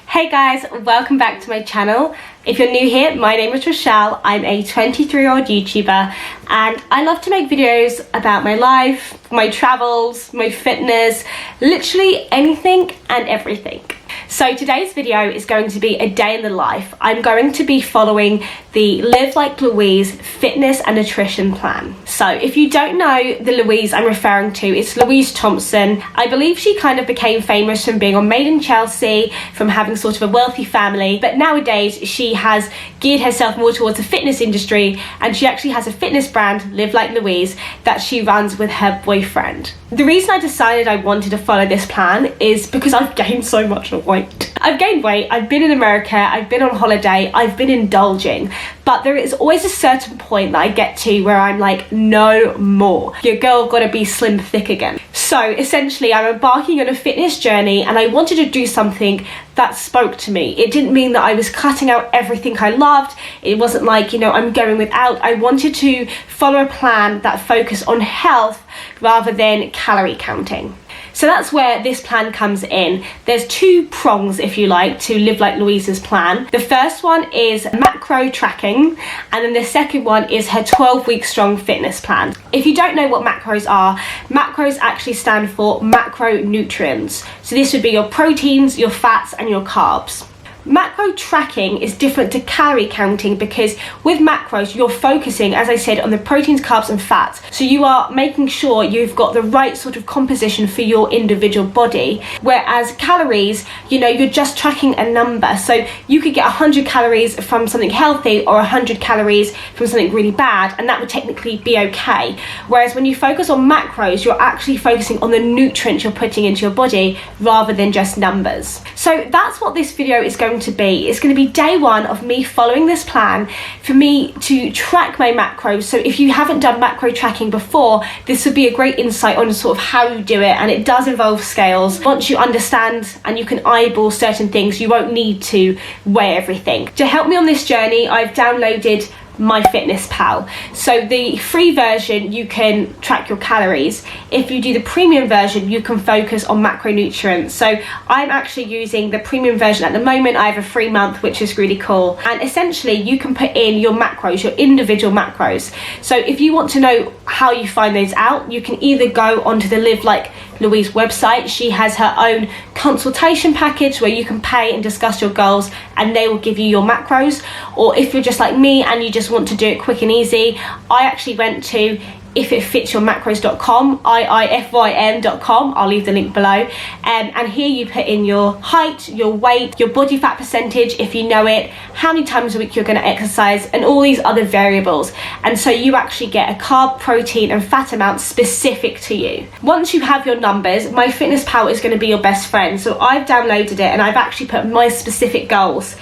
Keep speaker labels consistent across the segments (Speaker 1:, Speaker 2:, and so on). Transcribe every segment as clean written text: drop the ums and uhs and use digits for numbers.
Speaker 1: Hey guys, welcome back to my channel. If you're new here, my name is Rochelle. I'm a 23-year-old YouTuber and I love to make videos about my life, my travels, my fitness, literally anything and everything. So today's video is going to be a day in the life. I'm going to be following the Live Like Louise fitness and nutrition plan. So if you don't know the Louise I'm referring to, it's Louise Thompson. I believe she kind of became famous from being on Made in Chelsea, from having sort of a wealthy family, but nowadays she has geared herself more towards the fitness industry and she actually has a fitness brand, Live Like Louise, that she runs with her boyfriend. The reason I decided I wanted to follow this plan is because I've gained so much weight. I've gained weight, I've been in America, I've been on holiday, I've been indulging, but there is always a certain point that I get to where I'm like, no more. Your girl gotta be slim thick again. So essentially I'm embarking on a fitness journey and I wanted to do something that spoke to me. It didn't mean that I was cutting out everything I loved. It wasn't like, you know, I'm going without. I wanted to follow a plan that focused on health rather than calorie counting. So that's where this plan comes in. There's two prongs, if you like, to Live Like Louise's plan. The first one is macro tracking, and then the second one is her 12-week strong fitness plan. If you don't know what macros are, macros actually stand for macronutrients. So this would be your proteins, your fats, and your carbs. Macro tracking is different to calorie counting because with macros you're focusing, as I said, on the proteins, carbs and fats. So you are making sure you've got the right sort of composition for your individual body. Whereas calories, you know, you're just tracking a number. So you could get 100 calories from something healthy or 100 calories from something really bad, and that would technically be okay. Whereas when you focus on macros, you're actually focusing on the nutrients you're putting into your body rather than just numbers. So that's what this video is going to be. It's going to be day one of me following this plan for me to track my macros. So if you haven't done macro tracking before, this would be a great insight on sort of how you do it, and it does involve scales. Once you understand and you can eyeball certain things, you won't need to weigh everything. To help me on this journey, I've downloaded MyFitnessPal. So the free version you can track your calories. If you do the premium version, you can focus on macronutrients. So I'm actually using the premium version at the moment. I have a free month, which is really cool, and essentially you can put in your macros, your individual macros. So if you want to know how you find those out, you can either go onto the Live Like Louise website. She has her own consultation package where you can pay and discuss your goals and they will give you your macros. Or if you're just like me and you just want to do it quick and easy, I actually went to ifitfitsyourmacros.com, IIFYM.com. I'll leave the link below. And here you put in your height, your weight, your body fat percentage if you know it, how many times a week you're going to exercise, and all these other variables. And so you actually get a carb, protein and fat amount specific to you. Once you have your numbers, MyFitnessPal is going to be your best friend. So I've downloaded it and I've actually put my specific goals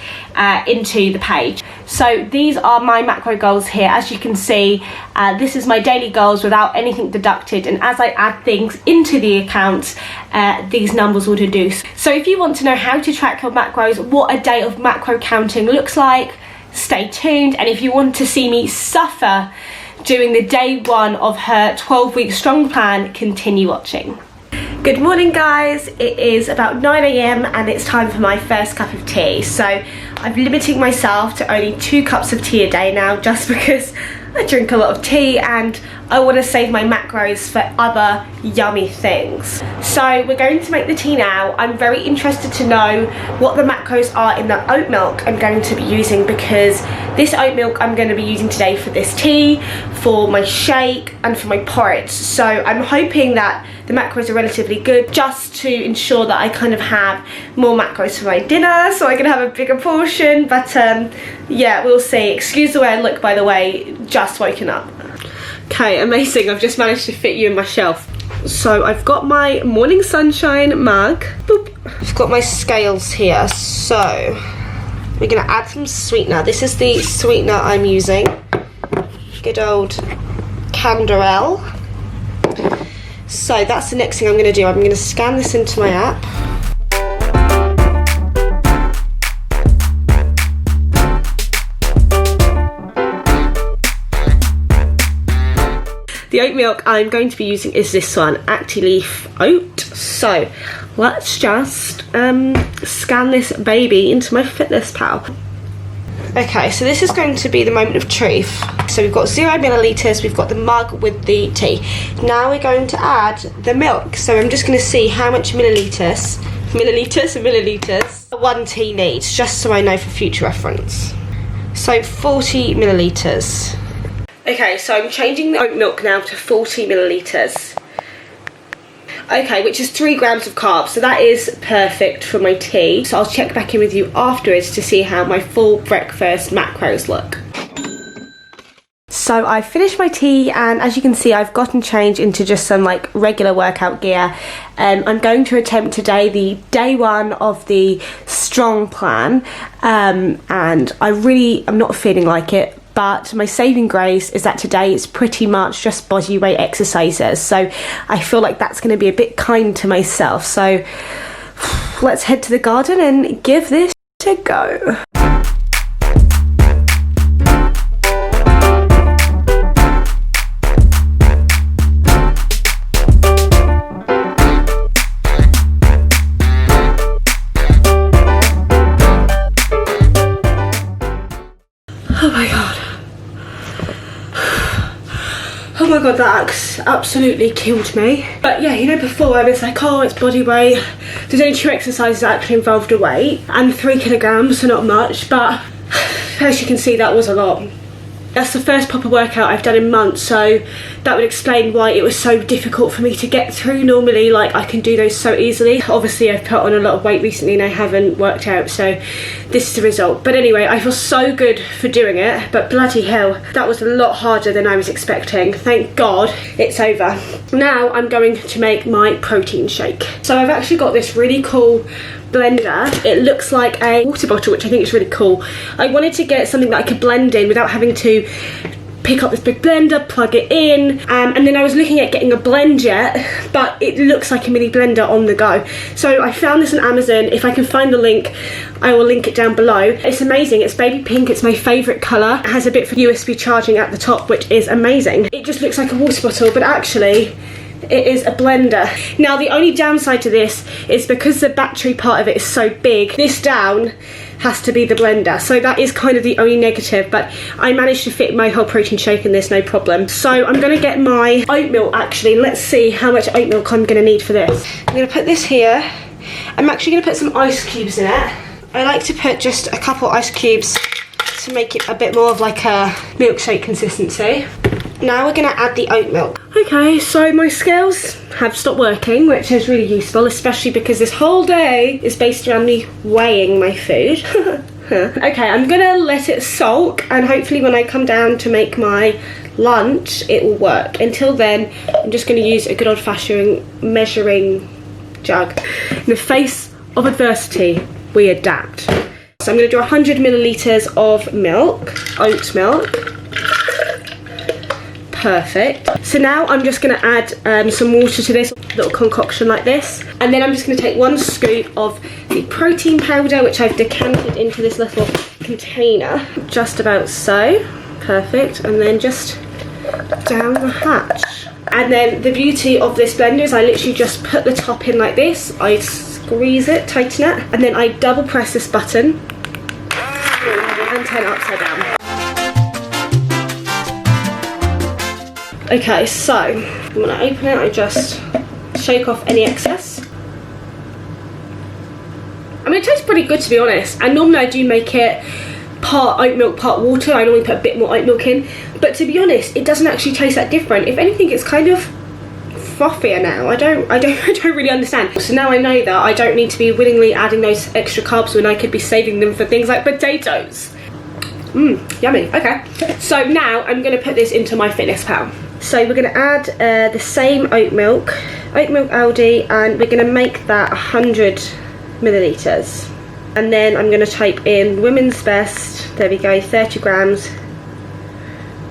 Speaker 1: into the page. So these are my macro goals here. As you can see, this is my daily goals without anything deducted, and as I add things into the account, these numbers will deduce. So if you want to know how to track your macros, what a day of macro counting looks like, stay tuned. And if you want to see me suffer during the day one of her 12-week strong plan, continue watching. Good morning guys, it is about 9 AM and it's time for my first cup of tea. So I'm limiting myself to only 2 cups of tea a day now, just because I drink a lot of tea and I want to save my macros for other yummy things. So we're going to make the tea now. I'm very interested to know what the macros are in the oat milk I'm going to be using, because this oat milk I'm going to be using today for this tea, for my shake and for my porridge. So I'm hoping that the macros are relatively good, just to ensure that I kind of have more macros for my dinner so I can have a bigger portion. But yeah, we'll see. Excuse the way I look, by the way, just woken up. Okay, amazing. I've just managed to fit you in my shelf. So I've got my morning sunshine mug. Boop. I've got my scales here. So we're gonna add some sweetener. This is the sweetener I'm using. Good old Canderel. So that's the next thing I'm gonna do. I'm gonna scan this into my app. The oat milk I'm going to be using is this one, Actileaf Oat. So let's just scan this baby into my Fitness Pal. Okay, so this is going to be the moment of truth. So we've got 0 millilitres, we've got the mug with the tea. Now we're going to add the milk. So I'm just going to see how much millilitres one tea needs, just so I know for future reference. So 40 millilitres. Okay, so I'm changing the oat milk now to 40 millilitres. Okay, which is 3 grams of carbs, so that is perfect for my tea. So I'll check back in with you afterwards to see how my full breakfast macros look. So I finished my tea, and as you can see, I've gotten changed into just some like regular workout gear. I'm going to attempt today the day 1 of the strong plan, and I'm not feeling like it. But my saving grace is that today it's pretty much just body weight exercises. So I feel like that's going to be a bit kind to myself. So let's head to the garden and give this a go. Oh my god. Oh my god, that absolutely killed me. But yeah, you know, before I was like, oh, it's body weight. There's only 2 exercises that actually involved a weight and 3 kilograms, so not much. But as you can see, that was a lot. That's the first proper workout I've done in months, so that would explain why it was so difficult for me to get through. Normally, like, I can do those so easily. Obviously, I've put on a lot of weight recently and I haven't worked out, so this is the result. But anyway, I feel so good for doing it, but bloody hell, that was a lot harder than I was expecting. Thank God it's over. Now I'm going to make my protein shake. So I've actually got this really cool blender. It looks like a water bottle, which I think is really cool. I wanted to get something that I could blend in without having to pick up this big blender, plug it in, and then I was looking at getting a blend jet, but it looks like a mini blender on the go. So I found this on Amazon. If I can find the link, I will link it down below. It's amazing. It's baby pink. It's my favourite colour. It has a bit for USB charging at the top, which is amazing. It just looks like a water bottle, but actually it is a blender. Now the only downside to this is because the battery part of it is so big, this down has to be the blender, so that is kind of the only negative, but I managed to fit my whole protein shake in this, no problem. So I'm going to get my oat milk. Actually, let's see how much oat milk I'm going to need for this. I'm going to put this here. I'm actually going to put some ice cubes in it. I like to put just a couple ice cubes to make it a bit more of like a milkshake consistency. Now we're going to add the oat milk. Okay, so my scales have stopped working, which is really useful, especially because this whole day is based around me weighing my food. Okay, I'm going to let it soak, and hopefully when I come down to make my lunch, it will work. Until then, I'm just going to use a good old-fashioned measuring jug. In the face of adversity, we adapt. So I'm going to do 100 millilitres of milk, oat milk. Perfect. So now I'm just going to add some water to this little concoction like this, and then I'm just going to take 1 scoop of the protein powder, which I've decanted into this little container, just about so. Perfect. And then just down the hatch. And then the beauty of this blender is I literally just put the top in like this, I squeeze it, tighten it, and then I double press this button and turn it upside down. Okay, so when I open it, I just shake off any excess. I mean, it tastes pretty good, to be honest, and normally I do make it part oat milk, part water. I normally put a bit more oat milk in, but to be honest, it doesn't actually taste that different. If anything, it's kind of frothier now. I don't really understand. So now I know that I don't need to be willingly adding those extra carbs when I could be saving them for things like potatoes. Yummy. Okay, so now I'm going to put this into my Fitness Pal. So we're going to add the same oat milk Aldi, and we're going to make that 100 millilitres. And then I'm going to type in Women's Best, there we go, 30 grams.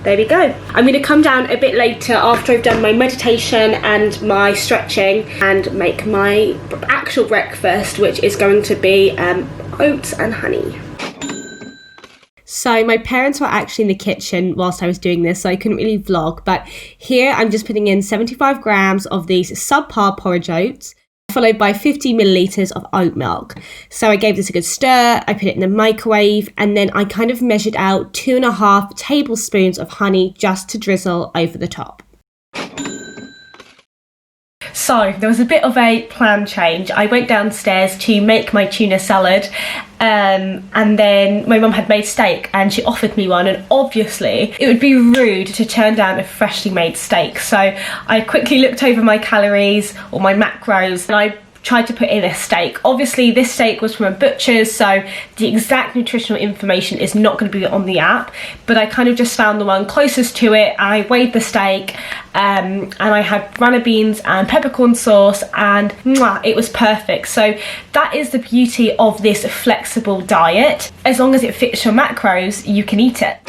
Speaker 1: There we go. I'm going to come down a bit later after I've done my meditation and my stretching and make my actual breakfast, which is going to be oats and honey. So my parents were actually in the kitchen whilst I was doing this, so I couldn't really vlog, but here I'm just putting in 75 grams of these subpar porridge oats, followed by 50 milliliters of oat milk. So I gave this a good stir, I put it in the microwave, and then I kind of measured out 2.5 tablespoons of honey just to drizzle over the top. So there was a bit of a plan change. I went downstairs to make my tuna salad, and then my mum had made steak and she offered me one, and obviously it would be rude to turn down a freshly made steak. So I quickly looked over my calories or my macros and I tried to put in a steak. Obviously this steak was from a butcher's, so the exact nutritional information is not going to be on the app, but I kind of just found the one closest to it. I weighed the steak, and I had runner beans and peppercorn sauce, and it was perfect. So that is the beauty of this flexible diet. As long as it fits your macros, you can eat it.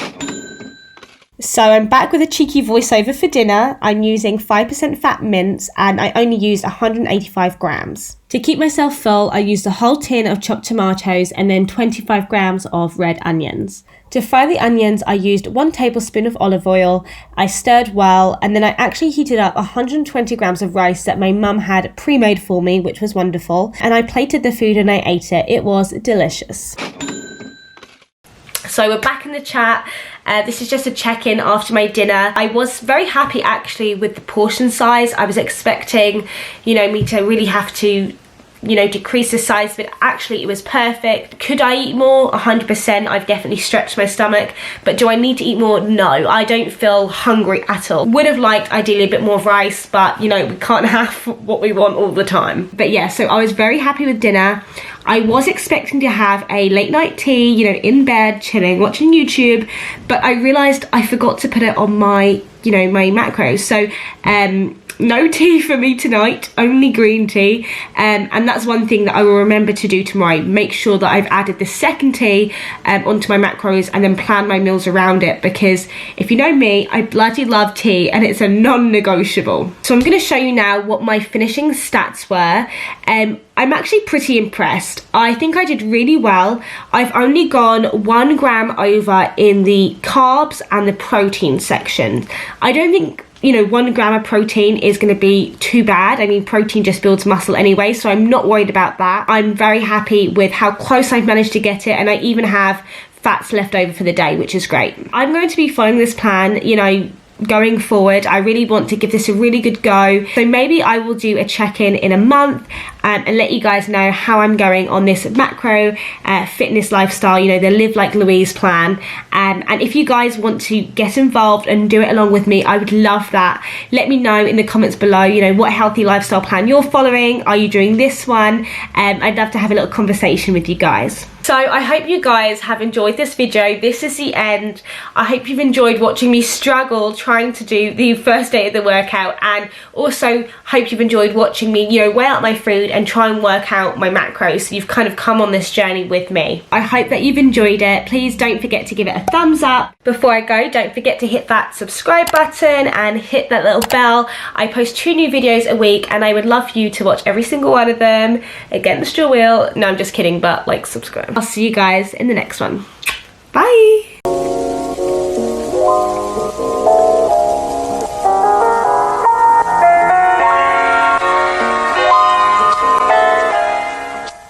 Speaker 1: So I'm back with a cheeky voiceover for dinner. I'm using 5% fat mince and I only used 185 grams. To keep myself full, I used a whole tin of chopped tomatoes and then 25 grams of red onions. To fry the onions, I used 1 tablespoon of olive oil. I stirred well, and then I actually heated up 120 grams of rice that my mum had pre-made for me, which was wonderful. And I plated the food and I ate it. It was delicious. So we're back in the chat. This is just a check-in after my dinner. I was very happy actually with the portion size. I was expecting, me to really have to, decrease the size, but actually it was perfect. Could I eat more? 100%. I've definitely stretched my stomach, but do I need to eat more? No, I don't feel hungry at all. Would have liked ideally a bit more rice, but we can't have what we want all the time. But yeah, so I was very happy with dinner. I was expecting to have a late night tea, in bed, chilling, watching YouTube, but I realised I forgot to put it on my, my macros. So, no tea for me tonight, only green tea, and that's one thing that I will remember to do tomorrow. Make sure that I've added the second tea onto my macros and then plan my meals around it, because if you know me, I bloody love tea and it's a non-negotiable. So I'm going to show you now what my finishing stats were. I'm actually pretty impressed. I think I did really well. I've only gone 1 gram over in the carbs and the protein section. I don't think 1 gram of protein is going to be too bad. I mean, protein just builds muscle anyway, so I'm not worried about that. I'm very happy with how close I've managed to get it, and I even have fats left over for the day, which is great. I'm going to be following this plan, going forward. I really want to give this a really good go. So maybe I will do a check-in in a month and let you guys know how I'm going on this macro fitness lifestyle, the Live Like Louise plan. And if you guys want to get involved and do it along with me, I would love that. Let me know in the comments below, what healthy lifestyle plan you're following. Are you doing this one? I'd love to have a little conversation with you guys. So I hope you guys have enjoyed this video. This is the end. I hope you've enjoyed watching me struggle trying to do the first day of the workout, and also hope you've enjoyed watching me, weigh out my food and try and work out my macros. So you've kind of come on this journey with me. I hope that you've enjoyed it. Please don't forget to give it a thumbs up. Before I go, don't forget to hit that subscribe button and hit that little bell. I post 2 new videos a week and I would love for you to watch every single one of them against your will. No, I'm just kidding, but subscribe. I'll see you guys in the next one. Bye.